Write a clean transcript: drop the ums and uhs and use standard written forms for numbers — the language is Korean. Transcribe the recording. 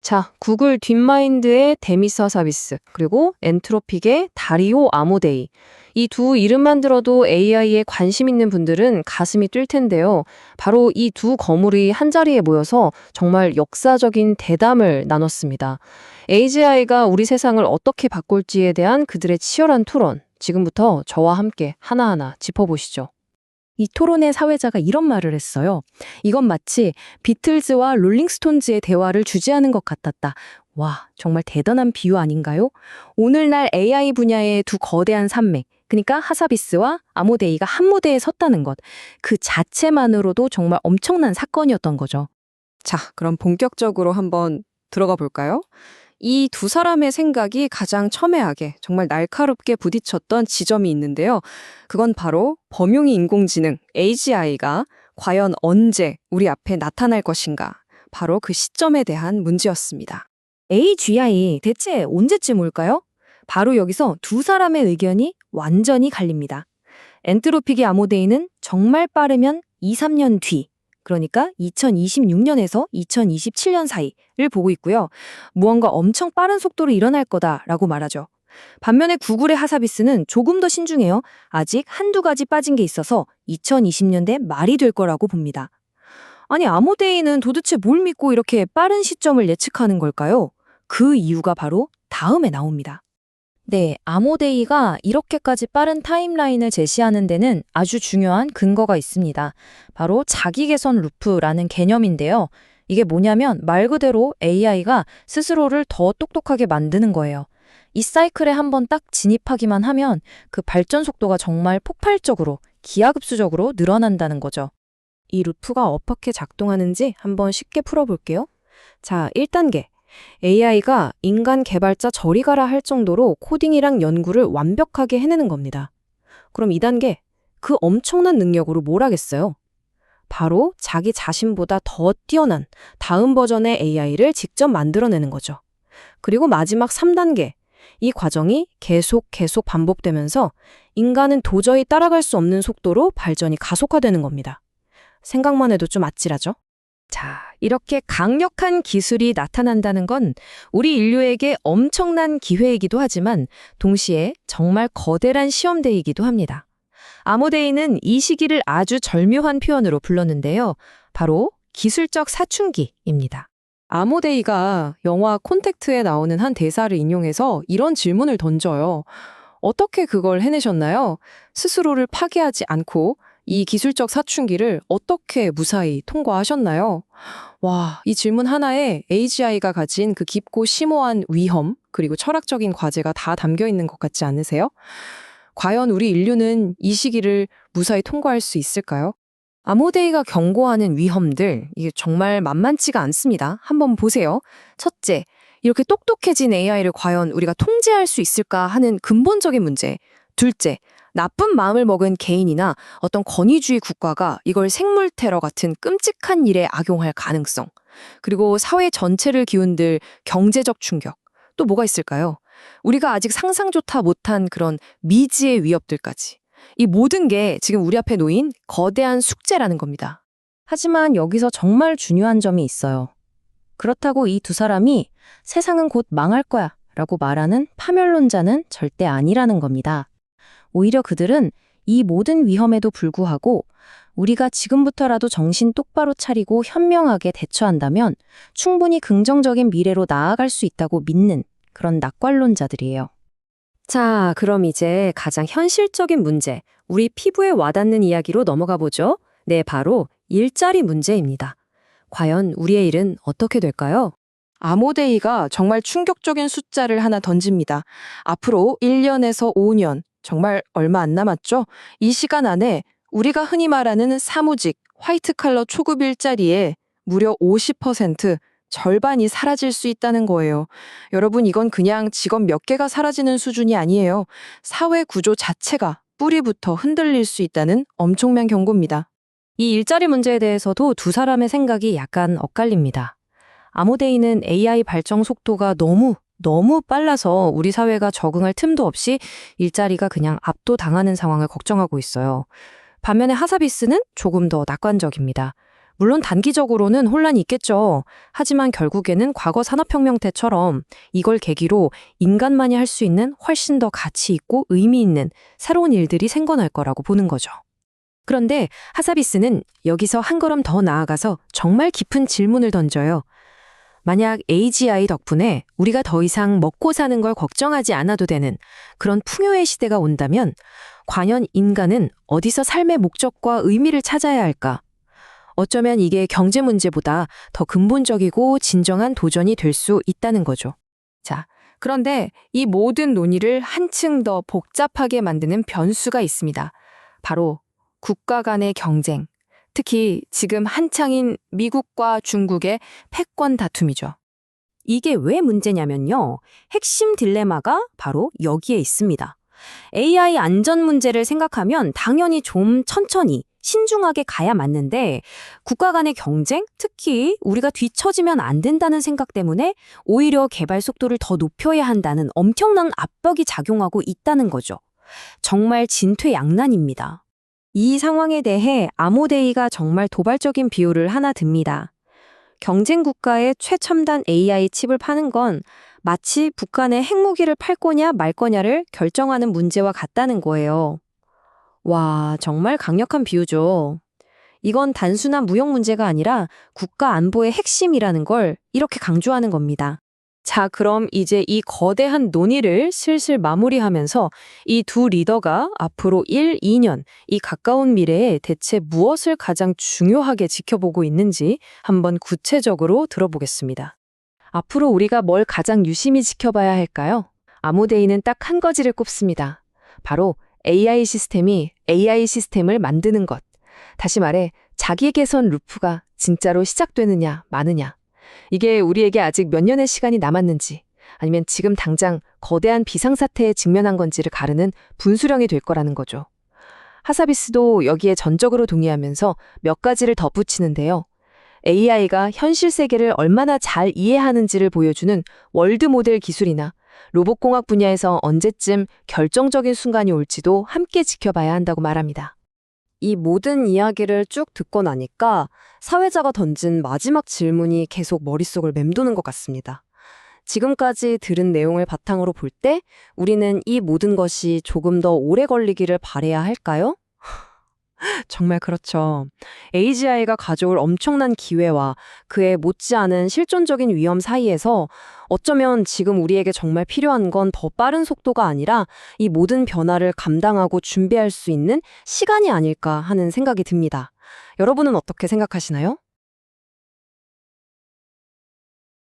자, 구글 딥마인드의 데미사 서비스, 그리고 엔트로픽의 다리오 아모데이. 이 두 이름만 들어도 AI에 관심 있는 분들은 가슴이 뛸 텐데요. 바로 이 두 거물이 한자리에 모여서 정말 역사적인 대담을 나눴습니다. AGI가 우리 세상을 어떻게 바꿀지에 대한 그들의 치열한 토론. 지금부터 저와 함께 하나하나 짚어보시죠. 이 토론의 사회자가 이런 말을 했어요. 이건 마치 비틀즈와 롤링스톤즈의 대화를 주재하는 것 같았다. 와, 정말 대단한 비유 아닌가요? 오늘날 AI 분야의 두 거대한 산맥, 그러니까 하사비스와 아모데이가 한 무대에 섰다는 것, 그 자체만으로도 정말 엄청난 사건이었던 거죠. 자, 그럼 본격적으로 한번 들어가 볼까요? 이 두 사람의 생각이 가장 첨예하게 정말 날카롭게 부딪혔던 지점이 있는데요. 그건 바로 범용이 인공지능 AGI가 과연 언제 우리 앞에 나타날 것인가. 바로 그 시점에 대한 문제였습니다. AGI 대체 언제쯤 올까요? 바로 여기서 두 사람의 의견이 완전히 갈립니다. 엔트로픽의 아모데이는 정말 빠르면 2, 3년 뒤, 그러니까 2026년에서 2027년 사이를 보고 있고요. 무언가 엄청 빠른 속도로 일어날 거다라고 말하죠. 반면에 구글의 하사비스는 조금 더 신중해요. 아직 한두 가지 빠진 게 있어서 2020년대 말이 될 거라고 봅니다. 아니, 아모데이는 도대체 뭘 믿고 이렇게 빠른 시점을 예측하는 걸까요? 그 이유가 바로 다음에 나옵니다. 네, 아모데이가 이렇게까지 빠른 타임라인을 제시하는 데는 아주 중요한 근거가 있습니다. 바로 자기 개선 루프라는 개념인데요. 이게 뭐냐면 말 그대로 AI가 스스로를 더 똑똑하게 만드는 거예요. 이 사이클에 한번 딱 진입하기만 하면 그 발전 속도가 정말 폭발적으로, 기하급수적으로 늘어난다는 거죠. 이 루프가 어떻게 작동하는지 한번 쉽게 풀어볼게요. 자, 1단계. AI가 인간 개발자 저리 가라 할 정도로 코딩이랑 연구를 완벽하게 해내는 겁니다. 그럼 2단계, 그 엄청난 능력으로 뭘 하겠어요? 바로 자기 자신보다 더 뛰어난 다음 버전의 AI를 직접 만들어내는 거죠. 그리고 마지막 3단계, 이 과정이 계속 반복되면서 인간은 도저히 따라갈 수 없는 속도로 발전이 가속화되는 겁니다. 생각만 해도 좀 아찔하죠? 자, 이렇게 강력한 기술이 나타난다는 건 우리 인류에게 엄청난 기회이기도 하지만 동시에 정말 거대한 시험대이기도 합니다. 아모데이는 이 시기를 아주 절묘한 표현으로 불렀는데요. 바로 기술적 사춘기입니다. 아모데이가 영화 콘택트에 나오는 한 대사를 인용해서 이런 질문을 던져요. 어떻게 그걸 해내셨나요? 스스로를 파괴하지 않고 이 기술적 사춘기를 어떻게 무사히 통과하셨나요? 와, 이 질문 하나에 AGI가 가진 그 깊고 심오한 위험, 그리고 철학적인 과제가 다 담겨 있는 것 같지 않으세요? 과연 우리 인류는 이 시기를 무사히 통과할 수 있을까요? 아모데이가 경고하는 위험들, 이게 정말 만만치가 않습니다. 한번 보세요. 첫째, 이렇게 똑똑해진 AI를 과연 우리가 통제할 수 있을까 하는 근본적인 문제. 둘째, 나쁜 마음을 먹은 개인이나 어떤 권위주의 국가가 이걸 생물 테러 같은 끔찍한 일에 악용할 가능성. 그리고 사회 전체를 기운들 경제적 충격. 또 뭐가 있을까요? 우리가 아직 상상조차 못한 그런 미지의 위협들까지. 이 모든 게 지금 우리 앞에 놓인 거대한 숙제라는 겁니다. 하지만 여기서 정말 중요한 점이 있어요. 그렇다고 이 두 사람이 세상은 곧 망할 거야 라고 말하는 파멸론자는 절대 아니라는 겁니다. 오히려 그들은 이 모든 위험에도 불구하고 우리가 지금부터라도 정신 똑바로 차리고 현명하게 대처한다면 충분히 긍정적인 미래로 나아갈 수 있다고 믿는 그런 낙관론자들이에요. 자, 그럼 이제 가장 현실적인 문제, 우리 피부에 와닿는 이야기로 넘어가 보죠. 네, 바로 일자리 문제입니다. 과연 우리의 일은 어떻게 될까요? 아모데이가 정말 충격적인 숫자를 하나 던집니다. 앞으로 1년에서 5년, 정말 얼마 안 남았죠? 이 시간 안에 우리가 흔히 말하는 사무직, 화이트 칼러 초급 일자리에 무려 50%, 절반이 사라질 수 있다는 거예요. 여러분, 이건 그냥 직업 몇 개가 사라지는 수준이 아니에요. 사회 구조 자체가 뿌리부터 흔들릴 수 있다는 엄청난 경고입니다. 이 일자리 문제에 대해서도 두 사람의 생각이 약간 엇갈립니다. 아모데이는 AI 발전 속도가 너무 빨라서 우리 사회가 적응할 틈도 없이 일자리가 그냥 압도당하는 상황을 걱정하고 있어요. 반면에 하사비스는 조금 더 낙관적입니다. 물론 단기적으로는 혼란이 있겠죠. 하지만 결국에는 과거 산업혁명 때처럼 이걸 계기로 인간만이 할 수 있는 훨씬 더 가치 있고 의미 있는 새로운 일들이 생겨날 거라고 보는 거죠. 그런데 하사비스는 여기서 한 걸음 더 나아가서 정말 깊은 질문을 던져요. 만약 AGI 덕분에 우리가 더 이상 먹고 사는 걸 걱정하지 않아도 되는 그런 풍요의 시대가 온다면 과연 인간은 어디서 삶의 목적과 의미를 찾아야 할까? 어쩌면 이게 경제 문제보다 더 근본적이고 진정한 도전이 될 수 있다는 거죠. 자, 그런데 이 모든 논의를 한층 더 복잡하게 만드는 변수가 있습니다. 바로 국가 간의 경쟁, 특히 지금 한창인 미국과 중국의 패권 다툼이죠. 이게 왜 문제냐면요. 핵심 딜레마가 바로 여기에 있습니다. AI 안전 문제를 생각하면 당연히 좀 천천히, 신중하게 가야 맞는데 국가 간의 경쟁, 특히 우리가 뒤처지면 안 된다는 생각 때문에 오히려 개발 속도를 더 높여야 한다는 엄청난 압박이 작용하고 있다는 거죠. 정말 진퇴양난입니다. 이 상황에 대해 아모데이가 정말 도발적인 비유를 하나 듭니다. 경쟁 국가에 최첨단 AI 칩을 파는 건 마치 북한의 핵무기를 팔 거냐 말 거냐를 결정하는 문제와 같다는 거예요. 와, 정말 강력한 비유죠. 이건 단순한 무역 문제가 아니라 국가 안보의 핵심이라는 걸 이렇게 강조하는 겁니다. 자, 그럼 이제 이 거대한 논의를 슬슬 마무리하면서 이 두 리더가 앞으로 1, 2년, 이 가까운 미래에 대체 무엇을 가장 중요하게 지켜보고 있는지 한번 구체적으로 들어보겠습니다. 앞으로 우리가 뭘 가장 유심히 지켜봐야 할까요? 아모데이는 딱 한 가지를 꼽습니다. 바로 AI 시스템이 AI 시스템을 만드는 것. 다시 말해, 자기 개선 루프가 진짜로 시작되느냐, 마느냐. 이게 우리에게 아직 몇 년의 시간이 남았는지, 아니면 지금 당장 거대한 비상사태에 직면한 건지를 가르는 분수령이 될 거라는 거죠. 하사비스도 여기에 전적으로 동의하면서 몇 가지를 덧붙이는데요. AI가 현실 세계를 얼마나 잘 이해하는지를 보여주는 월드 모델 기술이나 로봇공학 분야에서 언제쯤 결정적인 순간이 올지도 함께 지켜봐야 한다고 말합니다. 이 모든 이야기를 쭉 듣고 나니까 사회자가 던진 마지막 질문이 계속 머릿속을 맴도는 것 같습니다. 지금까지 들은 내용을 바탕으로 볼 때 우리는 이 모든 것이 조금 더 오래 걸리기를 바라야 할까요? 정말 그렇죠. AGI가 가져올 엄청난 기회와 그에 못지않은 실존적인 위험 사이에서 어쩌면 지금 우리에게 정말 필요한 건 더 빠른 속도가 아니라 이 모든 변화를 감당하고 준비할 수 있는 시간이 아닐까 하는 생각이 듭니다. 여러분은 어떻게 생각하시나요?